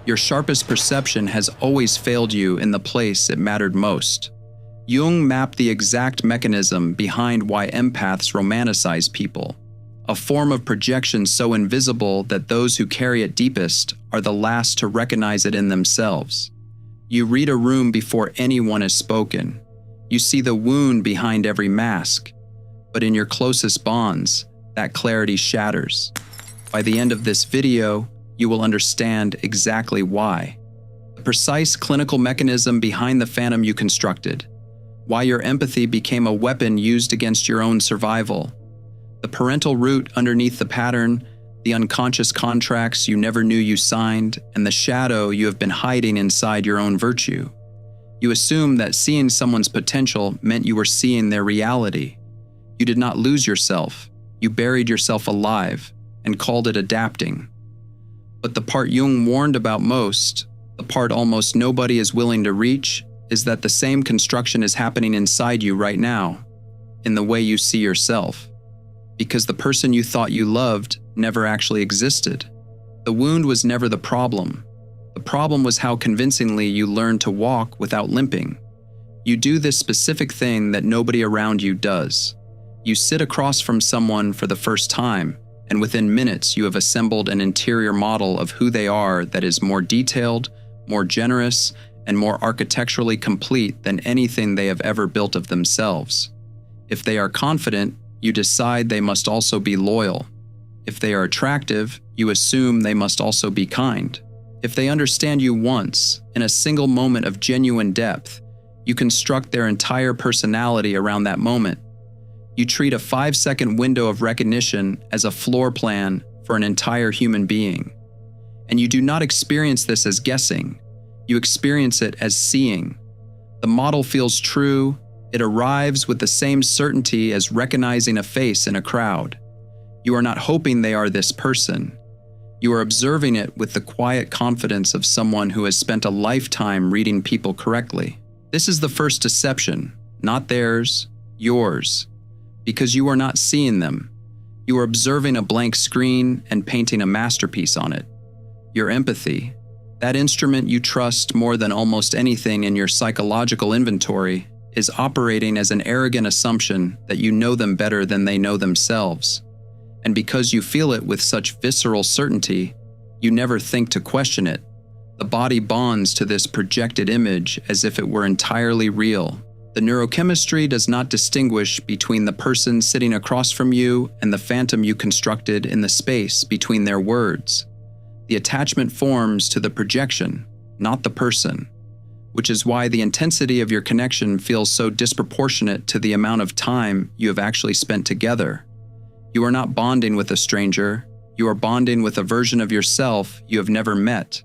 Your sharpest perception has always failed you in the place it mattered most. Jung mapped the exact mechanism behind why empaths romanticize people, a form of projection so invisible that those who carry it deepest are the last to recognize it in themselves. You read a room before anyone has spoken. You see the wound behind every mask. But in your closest bonds, that clarity shatters. By the end of this video, you will understand exactly why. The precise clinical mechanism behind the phantom you constructed. Why your empathy became a weapon used against your own survival. The parental root underneath the pattern, the unconscious contracts you never knew you signed, and the shadow you have been hiding inside your own virtue. You assumed that seeing someone's potential meant you were seeing their reality. You did not lose yourself. You buried yourself alive and called it adapting. But the part Jung warned about most, the part almost nobody is willing to reach, is that the same construction is happening inside you right now, in the way you see yourself. Because the person you thought you loved never actually existed. The wound was never the problem. The problem was how convincingly you learned to walk without limping. You do this specific thing that nobody around you does. You sit across from someone for the first time, and within minutes you have assembled an interior model of who they are that is more detailed, more generous, and more architecturally complete than anything they have ever built of themselves. If they are confident, you decide they must also be loyal. If they are attractive, you assume they must also be kind. If they understand you once, in a single moment of genuine depth, you construct their entire personality around that moment. You treat a 5-second window of recognition as a floor plan for an entire human being. And you do not experience this as guessing. You experience it as seeing. The model feels true. It arrives with the same certainty as recognizing a face in a crowd. You are not hoping they are this person. You are observing it with the quiet confidence of someone who has spent a lifetime reading people correctly. This is the first deception, not theirs, yours. Because you are not seeing them. You are observing a blank screen and painting a masterpiece on it. Your empathy, that instrument you trust more than almost anything in your psychological inventory, is operating as an arrogant assumption that you know them better than they know themselves. And because you feel it with such visceral certainty, you never think to question it. The body bonds to this projected image as if it were entirely real. The neurochemistry does not distinguish between the person sitting across from you and the phantom you constructed in the space between their words. The attachment forms to the projection, not the person, which is why the intensity of your connection feels so disproportionate to the amount of time you have actually spent together. You are not bonding with a stranger, you are bonding with a version of yourself you have never met,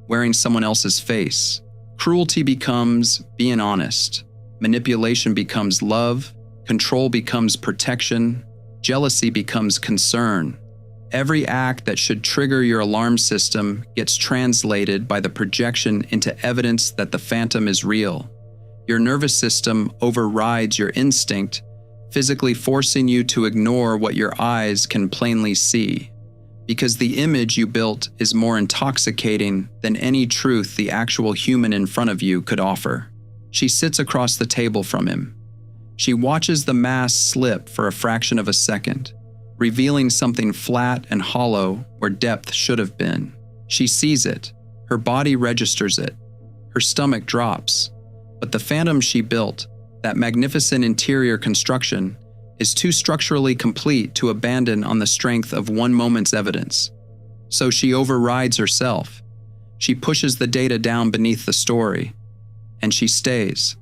wearing someone else's face. Cruelty becomes being honest. Manipulation becomes love, control becomes protection, jealousy becomes concern. Every act that should trigger your alarm system gets translated by the projection into evidence that the phantom is real. Your nervous system overrides your instinct, physically forcing you to ignore what your eyes can plainly see. Because the image you built is more intoxicating than any truth the actual human in front of you could offer. She sits across the table from him. She watches the mask slip for a fraction of a second, revealing something flat and hollow where depth should have been. She sees it. Her body registers it. Her stomach drops. But the phantom she built, that magnificent interior construction, is too structurally complete to abandon on the strength of one moment's evidence. So she overrides herself. She pushes the data down beneath the story. And she stays.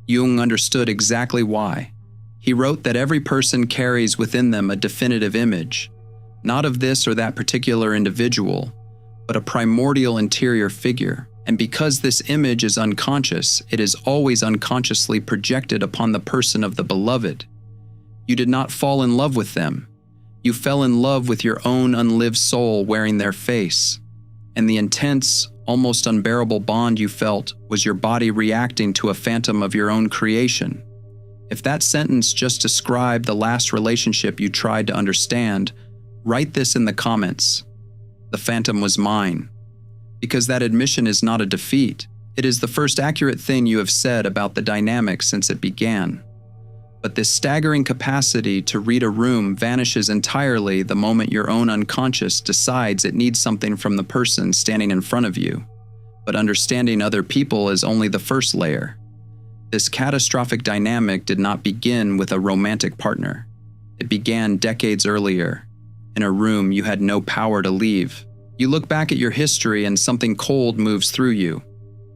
Jung understood exactly why. He wrote that every person carries within them a definitive image, not of this or that particular individual, but a primordial interior figure. And because this image is unconscious, it is always unconsciously projected upon the person of the beloved. You did not fall in love with them. You fell in love with your own unlived soul wearing their face. And the intense, almost unbearable bond you felt was your body reacting to a phantom of your own creation. If that sentence just described the last relationship you tried to understand, write this in the comments. The phantom was mine. because that admission is not a defeat. It is the first accurate thing you have said about the dynamic since it began. But this staggering capacity to read a room vanishes entirely the moment your own unconscious decides it needs something from the person standing in front of you. But understanding other people is only the first layer. This catastrophic dynamic did not begin with a romantic partner. It began decades earlier, in a room you had no power to leave. You look back at your history and something cold moves through you.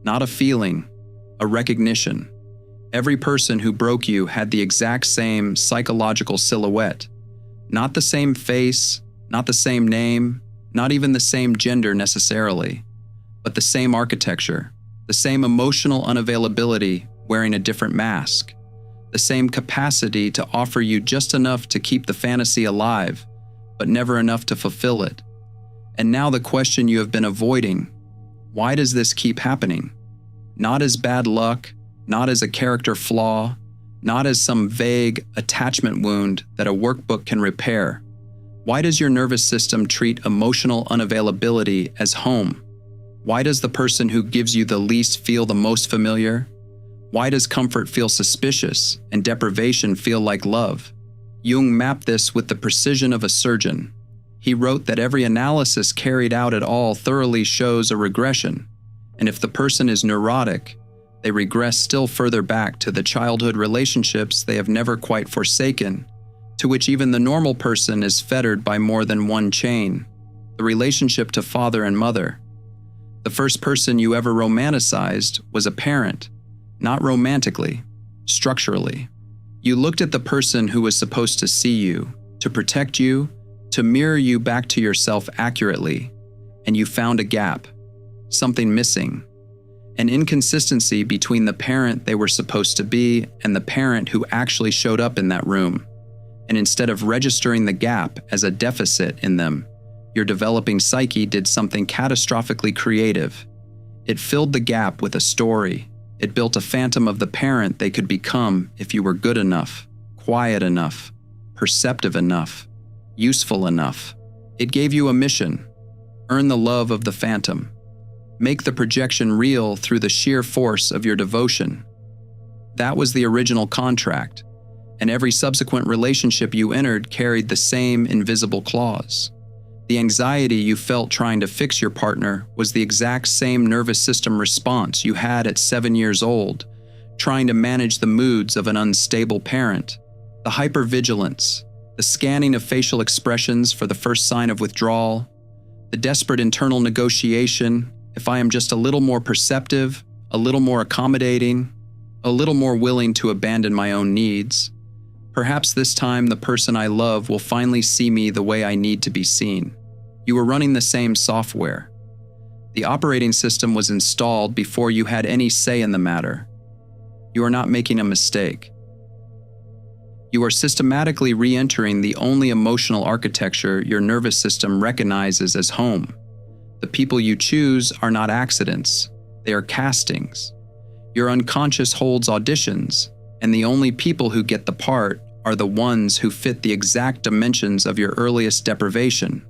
Not a feeling, a recognition. Every person who broke you had the exact same psychological silhouette. Not the same face, not the same name, not even the same gender necessarily, but the same architecture, the same emotional unavailability wearing a different mask, the same capacity to offer you just enough to keep the fantasy alive, but never enough to fulfill it. And now the question you have been avoiding: why does this keep happening? Not as bad luck, not as a character flaw, not as some vague attachment wound that a workbook can repair. Why does your nervous system treat emotional unavailability as home? Why does the person who gives you the least feel the most familiar? Why does comfort feel suspicious and deprivation feel like love? Jung mapped this with the precision of a surgeon. He wrote that every analysis carried out at all thoroughly shows a regression, and if the person is neurotic, they regress still further back to the childhood relationships they have never quite forsaken, to which even the normal person is fettered by more than one chain: the relationship to father and mother. The first person you ever romanticized was a parent, not romantically, structurally. You looked at the person who was supposed to see you, to protect you, to mirror you back to yourself accurately, and you found a gap, something missing, an inconsistency between the parent they were supposed to be and the parent who actually showed up in that room. And instead of registering the gap as a deficit in them, your developing psyche did something catastrophically creative. It filled the gap with a story. It built a phantom of the parent they could become if you were good enough, quiet enough, perceptive enough, useful enough. It gave you a mission: earn the love of the phantom. Make the projection real through the sheer force of your devotion. That was the original contract, and every subsequent relationship you entered carried the same invisible clause. The anxiety you felt trying to fix your partner was the exact same nervous system response you had at 7 years old, trying to manage the moods of an unstable parent. The hypervigilance, the scanning of facial expressions for the first sign of withdrawal, the desperate internal negotiation: if I am just a little more perceptive, a little more accommodating, a little more willing to abandon my own needs, perhaps this time the person I love will finally see me the way I need to be seen. You were running the same software. The operating system was installed before you had any say in the matter. You are not making a mistake. You are systematically re-entering the only emotional architecture your nervous system recognizes as home. The people you choose are not accidents, they are castings. Your unconscious holds auditions, and the only people who get the part are the ones who fit the exact dimensions of your earliest deprivation.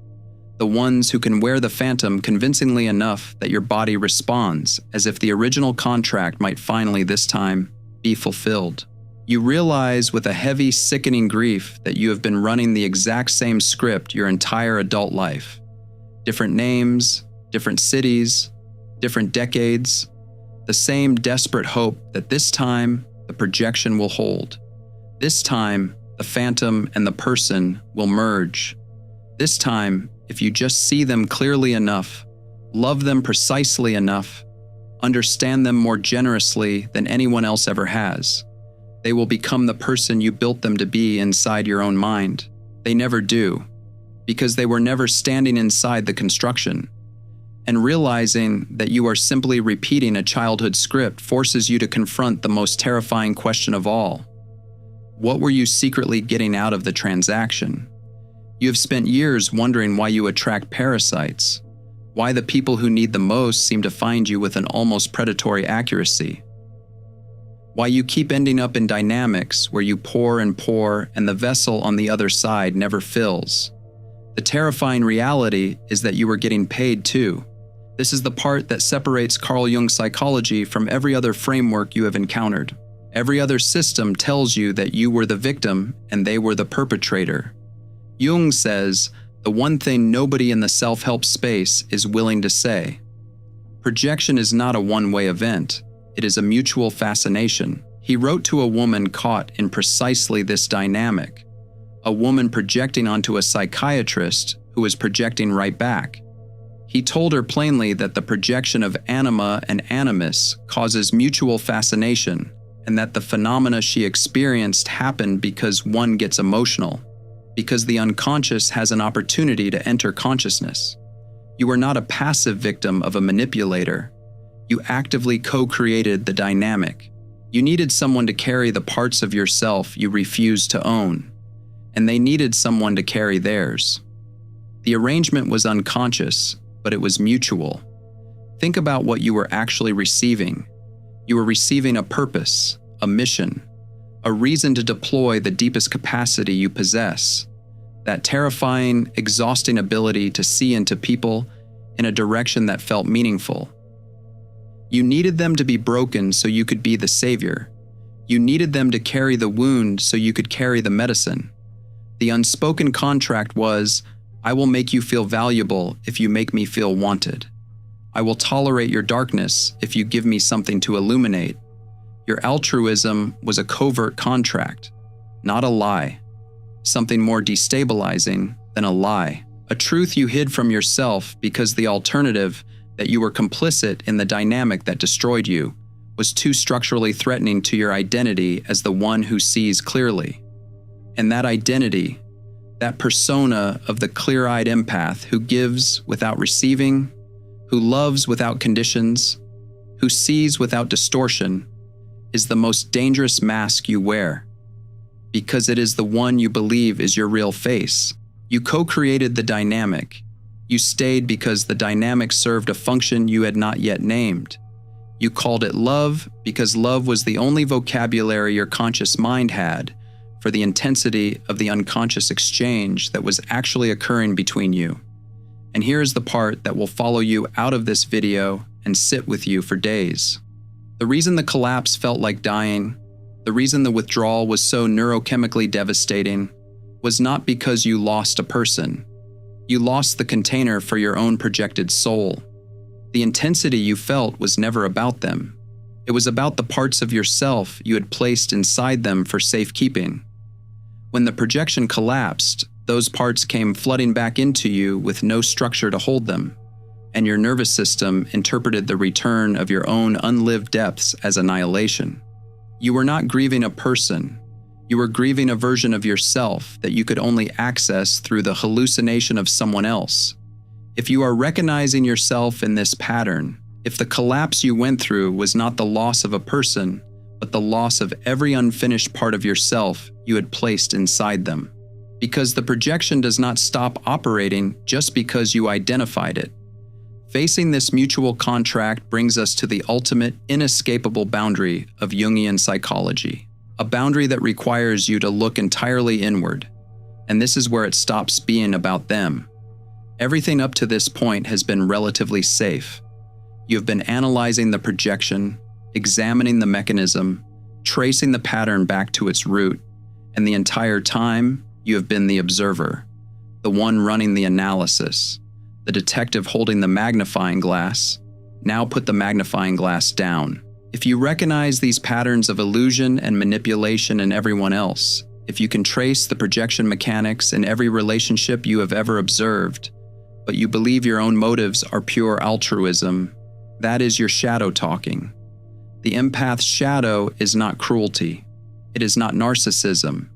The ones who can wear the phantom convincingly enough that your body responds as if the original contract might finally this time be fulfilled. You realize with a heavy, sickening grief that you have been running the exact same script your entire adult life. Different names, different cities, different decades, the same desperate hope that this time the projection will hold. This time, the phantom and the person will merge. This time, if you just see them clearly enough, love them precisely enough, understand them more generously than anyone else ever has, they will become the person you built them to be inside your own mind. They never do, because they were never standing inside the construction. And realizing that you are simply repeating a childhood script forces you to confront the most terrifying question of all. What were you secretly getting out of the transaction? You have spent years wondering why you attract parasites, why the people who need the most seem to find you with an almost predatory accuracy, why you keep ending up in dynamics where you pour and the vessel on the other side never fills. The terrifying reality is that you were getting paid too, This is the part that separates Carl Jung's psychology from every other framework you have encountered. Every other system tells you that you were the victim and they were the perpetrator. Jung says, the one thing nobody in the self-help space is willing to say. Projection is not a one-way event. It is a mutual fascination. He wrote to a woman caught in precisely this dynamic. A woman projecting onto a psychiatrist who was projecting right back. He told her plainly that the projection of anima and animus causes mutual fascination, and that the phenomena she experienced happened because one gets emotional, because the unconscious has an opportunity to enter consciousness. You were not a passive victim of a manipulator. You actively co-created the dynamic. You needed someone to carry the parts of yourself you refused to own, and they needed someone to carry theirs. The arrangement was unconscious, but it was mutual. Think about what you were actually receiving. You were receiving a purpose, a mission, a reason to deploy the deepest capacity you possess, that terrifying, exhausting ability to see into people in a direction that felt meaningful. You needed them to be broken so you could be the savior. You needed them to carry the wound so you could carry the medicine. The unspoken contract was, I will make you feel valuable if you make me feel wanted. I will tolerate your darkness if you give me something to illuminate. Your altruism was a covert contract, not a lie. Something more destabilizing than a lie. A truth you hid from yourself because the alternative, that you were complicit in the dynamic that destroyed you, was too structurally threatening to your identity as the one who sees clearly. And that identity, that persona of the clear-eyed empath who gives without receiving, who loves without conditions, who sees without distortion, is the most dangerous mask you wear, because it is the one you believe is your real face. You co-created the dynamic. You stayed because the dynamic served a function you had not yet named. You called it love because love was the only vocabulary your conscious mind had for the intensity of the unconscious exchange that was actually occurring between you. And here is the part that will follow you out of this video and sit with you for days. The reason the collapse felt like dying, the reason the withdrawal was so neurochemically devastating, was not because you lost a person. You lost the container for your own projected soul. The intensity you felt was never about them. It was about the parts of yourself you had placed inside them for safekeeping. When the projection collapsed, those parts came flooding back into you with no structure to hold them, and your nervous system interpreted the return of your own unlived depths as annihilation. You were not grieving a person. You were grieving a version of yourself that you could only access through the hallucination of someone else. If you are recognizing yourself in this pattern, if the collapse you went through was not the loss of a person, but the loss of every unfinished part of yourself you had placed inside them. Because the projection does not stop operating just because you identified it. Facing this mutual contract brings us to the ultimate, inescapable boundary of Jungian psychology. A boundary that requires you to look entirely inward. And this is where it stops being about them. Everything up to this point has been relatively safe. You have been analyzing the projection, examining the mechanism, tracing the pattern back to its root, and the entire time, you have been the observer, the one running the analysis, the detective holding the magnifying glass. Now put the magnifying glass down. If you recognize these patterns of illusion and manipulation in everyone else, if you can trace the projection mechanics in every relationship you have ever observed, but you believe your own motives are pure altruism, that is your shadow talking. The empath's shadow is not cruelty. It is not narcissism.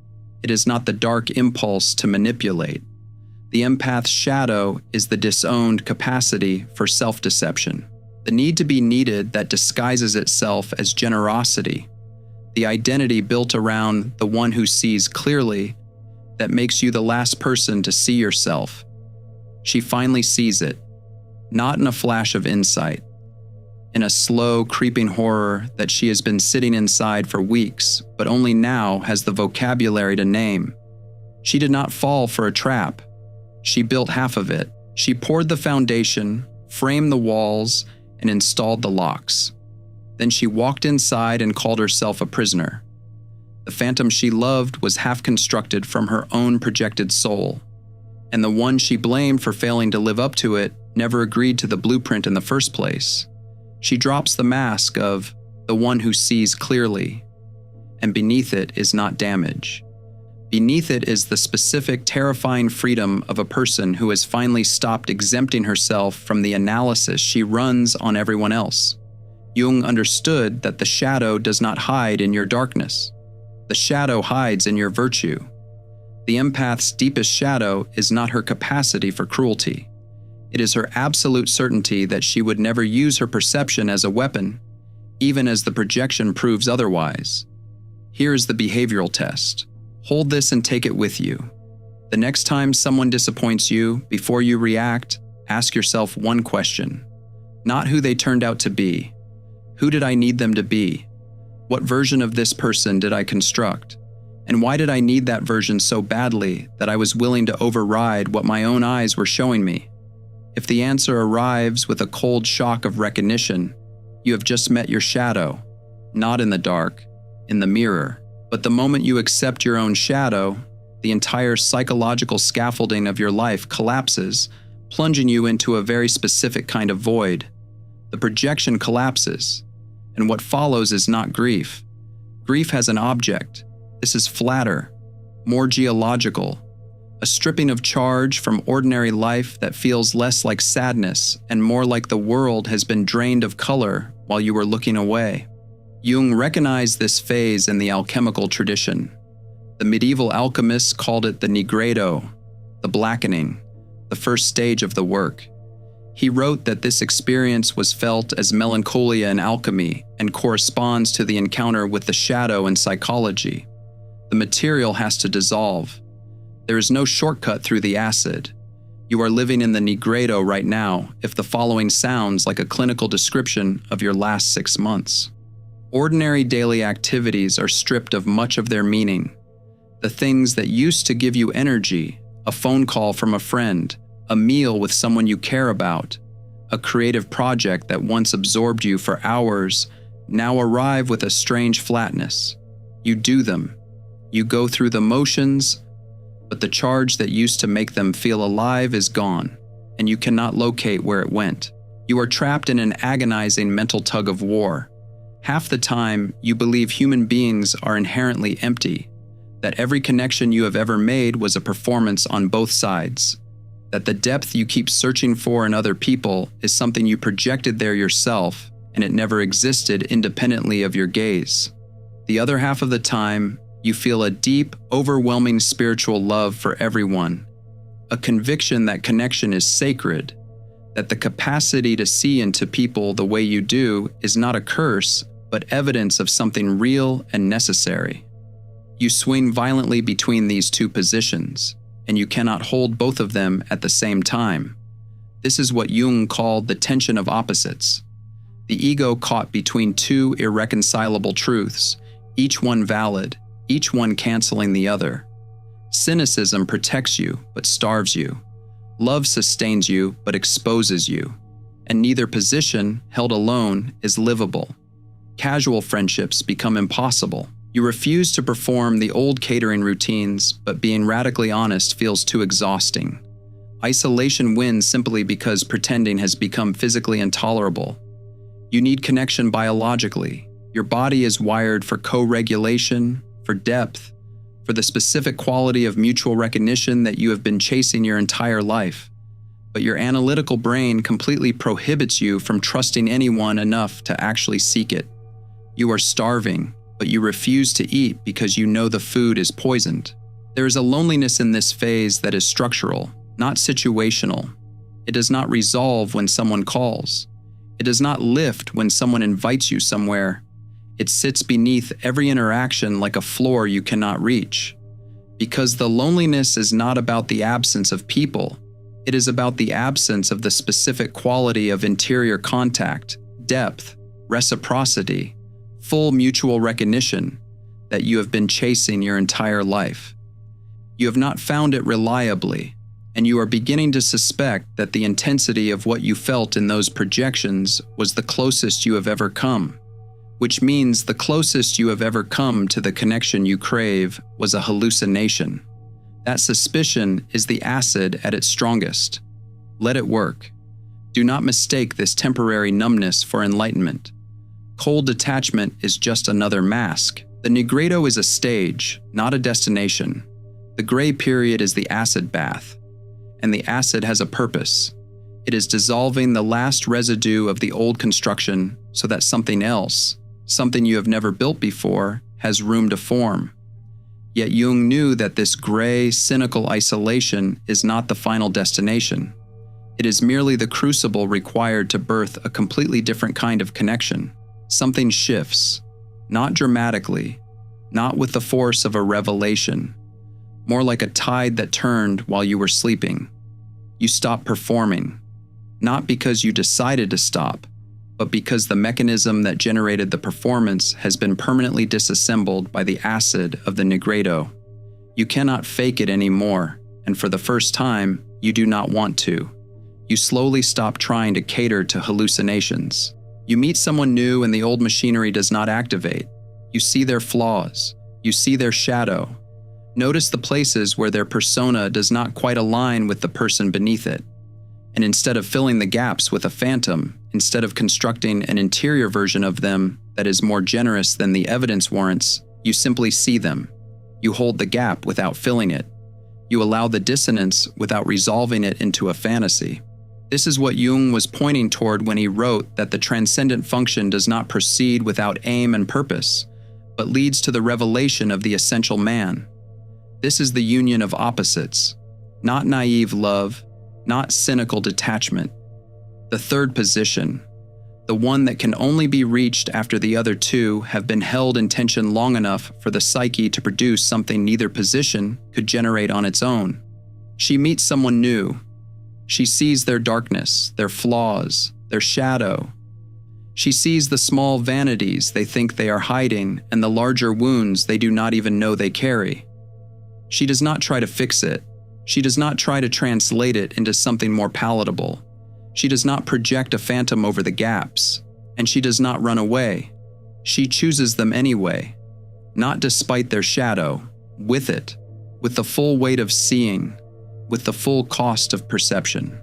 It is not the dark impulse to manipulate. The empath's shadow is the disowned capacity for self-deception. The need to be needed that disguises itself as generosity. The identity built around the one who sees clearly that makes you the last person to see yourself. She finally sees it, not in a flash of insight, in a slow, creeping horror that she has been sitting inside for weeks, but only now has the vocabulary to name. She did not fall for a trap. She built half of it. She poured the foundation, framed the walls, and installed the locks. Then she walked inside and called herself a prisoner. The phantom she loved was half constructed from her own projected soul, and the one she blamed for failing to live up to it never agreed to the blueprint in the first place. She drops the mask of the one who sees clearly, and beneath it is not damage. Beneath it is the specific, terrifying freedom of a person who has finally stopped exempting herself from the analysis she runs on everyone else. Jung understood that the shadow does not hide in your darkness. The shadow hides in your virtue. The empath's deepest shadow is not her capacity for cruelty. It is her absolute certainty that she would never use her perception as a weapon, even as the projection proves otherwise. Here is the behavioral test. Hold this and take it with you. The next time someone disappoints you, before you react, ask yourself one question. Not who they turned out to be. Who did I need them to be? What version of this person did I construct? And why did I need that version so badly that I was willing to override what my own eyes were showing me? If the answer arrives with a cold shock of recognition, you have just met your shadow, not in the dark, in the mirror. But the moment you accept your own shadow, the entire psychological scaffolding of your life collapses, plunging you into a very specific kind of void. The projection collapses, and what follows is not grief. Grief has an object. This is flatter, more geological, a stripping of charge from ordinary life that feels less like sadness and more like the world has been drained of color while you were looking away. Jung recognized this phase in the alchemical tradition. The medieval alchemists called it the nigredo, the blackening, the first stage of the work. He wrote that this experience was felt as melancholia in alchemy and corresponds to the encounter with the shadow in psychology. The material has to dissolve. There is no shortcut through the acid. You are living in the nigredo right now if the following sounds like a clinical description of your last 6 months. Ordinary daily activities are stripped of much of their meaning. The things that used to give you energy, a phone call from a friend, a meal with someone you care about, a creative project that once absorbed you for hours, now arrive with a strange flatness. You do them. You go through the motions, but the charge that used to make them feel alive is gone, and you cannot locate where it went. You are trapped in an agonizing mental tug of war. Half the time, you believe human beings are inherently empty, that every connection you have ever made was a performance on both sides, that the depth you keep searching for in other people is something you projected there yourself and it never existed independently of your gaze. The other half of the time, you feel a deep, overwhelming spiritual love for everyone, a conviction that connection is sacred, that the capacity to see into people the way you do is not a curse, but evidence of something real and necessary. You swing violently between these two positions, and you cannot hold both of them at the same time. This is what Jung called the tension of opposites. The ego caught between two irreconcilable truths, each one valid, each one canceling the other. Cynicism protects you, but starves you. Love sustains you, but exposes you. And neither position, held alone, is livable. Casual friendships become impossible. You refuse to perform the old catering routines, but being radically honest feels too exhausting. Isolation wins simply because pretending has become physically intolerable. You need connection biologically. Your body is wired for co-regulation, for depth, for the specific quality of mutual recognition that you have been chasing your entire life. But your analytical brain completely prohibits you from trusting anyone enough to actually seek it. You are starving, but you refuse to eat because you know the food is poisoned. There is a loneliness in this phase that is structural, not situational. It does not resolve when someone calls. It does not lift when someone invites you somewhere. It sits beneath every interaction like a floor you cannot reach. Because the loneliness is not about the absence of people. It is about the absence of the specific quality of interior contact, depth, reciprocity, full mutual recognition that you have been chasing your entire life. You have not found it reliably. and you are beginning to suspect that the intensity of what you felt in those projections was the closest you have ever come, which means the closest you have ever come to the connection you crave was a hallucination. That suspicion is the acid at its strongest. Let it work. Do not mistake this temporary numbness for enlightenment. Cold detachment is just another mask. The nigredo is a stage, not a destination. The gray period is the acid bath, and the acid has a purpose. It is dissolving the last residue of the old construction so that something else, something you have never built before, has room to form. Yet Jung knew that this gray, cynical isolation is not the final destination. It is merely the crucible required to birth a completely different kind of connection. Something shifts, not dramatically, not with the force of a revelation, more like a tide that turned while you were sleeping. You stop performing, not because you decided to stop, but because the mechanism that generated the performance has been permanently disassembled by the acid of the nigredo. You cannot fake it anymore, and for the first time, you do not want to. You slowly stop trying to cater to hallucinations. You meet someone new and the old machinery does not activate. You see their flaws. You see their shadow. Notice the places where their persona does not quite align with the person beneath it. And instead of filling the gaps with a phantom, instead of constructing an interior version of them that is more generous than the evidence warrants, you simply see them. You hold the gap without filling it. You allow the dissonance without resolving it into a fantasy. This is what Jung was pointing toward when he wrote that the transcendent function does not proceed without aim and purpose, but leads to the revelation of the essential man. This is the union of opposites, not naive love, not cynical detachment. The third position, the one that can only be reached after the other two have been held in tension long enough for the psyche to produce something neither position could generate on its own. She meets someone new. She sees their darkness, their flaws, their shadow. She sees the small vanities they think they are hiding and the larger wounds they do not even know they carry. She does not try to fix it. She does not try to translate it into something more palatable. She does not project a phantom over the gaps, and she does not run away. She chooses them anyway, not despite their shadow, with it, with the full weight of seeing, with the full cost of perception.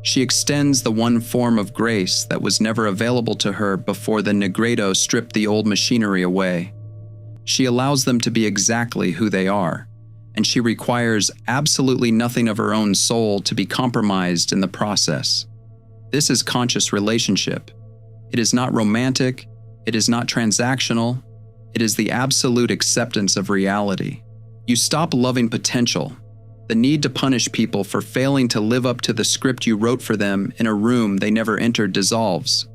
She extends the one form of grace that was never available to her before the nigredo stripped the old machinery away. She allows them to be exactly who they are, and she requires absolutely nothing of her own soul to be compromised in the process. This is conscious relationship. It is not romantic, it is not transactional, it is the absolute acceptance of reality. You stop loving potential. The need to punish people for failing to live up to the script you wrote for them in a room they never entered dissolves.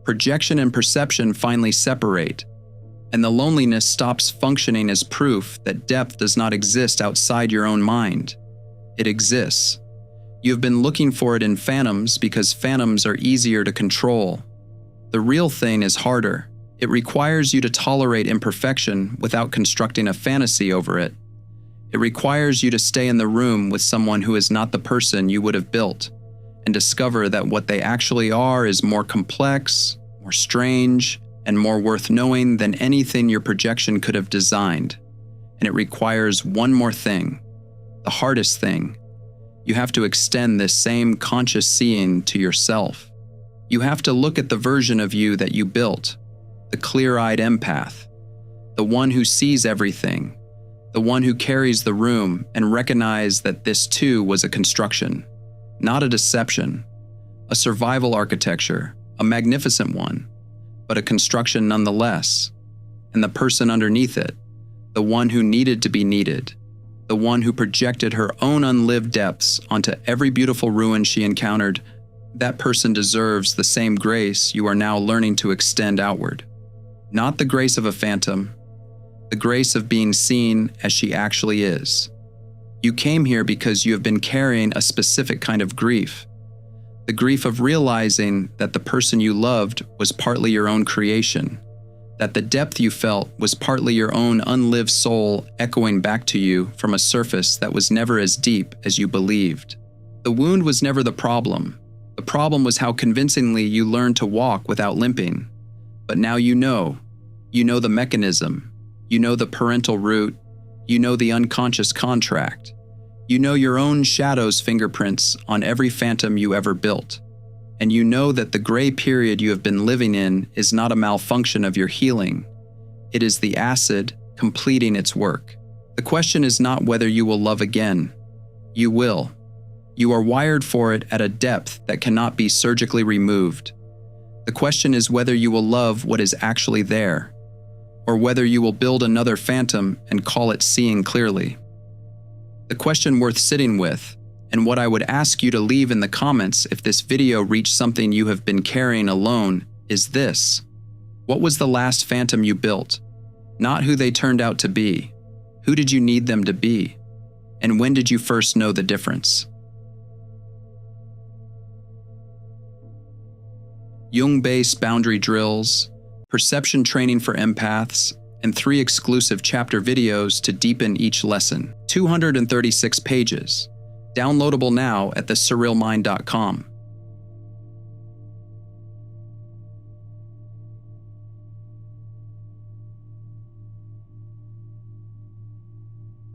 Projection and perception finally separate, and the loneliness stops functioning as proof that depth does not exist outside your own mind. It exists. You have been looking for it in phantoms because phantoms are easier to control. The real thing is harder. It requires you to tolerate imperfection without constructing a fantasy over it. It requires you to stay in the room with someone who is not the person you would have built, and discover that what they actually are is more complex, more strange, and more worth knowing than anything your projection could have designed. And it requires one more thing, the hardest thing. You have to extend this same conscious seeing to yourself. You have to look at the version of you that you built, the clear-eyed empath, the one who sees everything, the one who carries the room, and recognize that this too was a construction, not a deception, a survival architecture, a magnificent one, but a construction nonetheless. And the person underneath it, the one who needed to be needed, the one who projected her own unlived depths onto every beautiful ruin she encountered, that person deserves the same grace you are now learning to extend outward. Not the grace of a phantom, the grace of being seen as she actually is. You came here because you have been carrying a specific kind of grief, the grief of realizing that the person you loved was partly your own creation, that the depth you felt was partly your own unlived soul echoing back to you from a surface that was never as deep as you believed. The wound was never the problem. The problem was how convincingly you learned to walk without limping. But now you know. You know the mechanism. You know the parental root. You know the unconscious contract. You know your own shadow's fingerprints on every phantom you ever built. And you know that the gray period you have been living in is not a malfunction of your healing. It is the acid completing its work. The question is not whether you will love again. You will. You are wired for it at a depth that cannot be surgically removed. The question is whether you will love what is actually there, or whether you will build another phantom and call it seeing clearly. The question worth sitting with, and what I would ask you to leave in the comments if this video reached something you have been carrying alone, is this. What was the last phantom you built? Not who they turned out to be. Who did you need them to be? And when did you first know the difference? Jung-based boundary drills, perception training for empaths, and 3 exclusive chapter videos to deepen each lesson. 236 pages. Downloadable now at thesurrealmind.com.